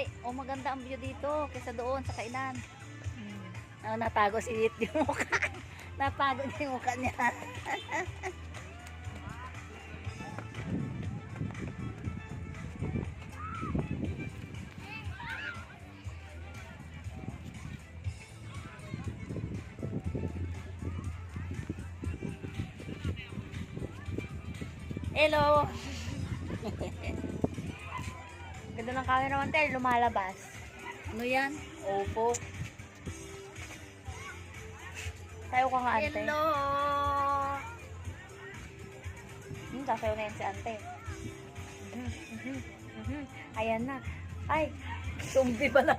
Ay, oh maganda ang view dito kaysa doon sa kainan. Oh, natago si It yung mukha. Natago niya yung mukha niya. Hello. Ganda ng camera naman tayo, lumalabas. Ano yan? Opo. Sayo ka nga, ante. Hello! Sasayaw na yan si ante. Ayan na. Ay, zombie pala.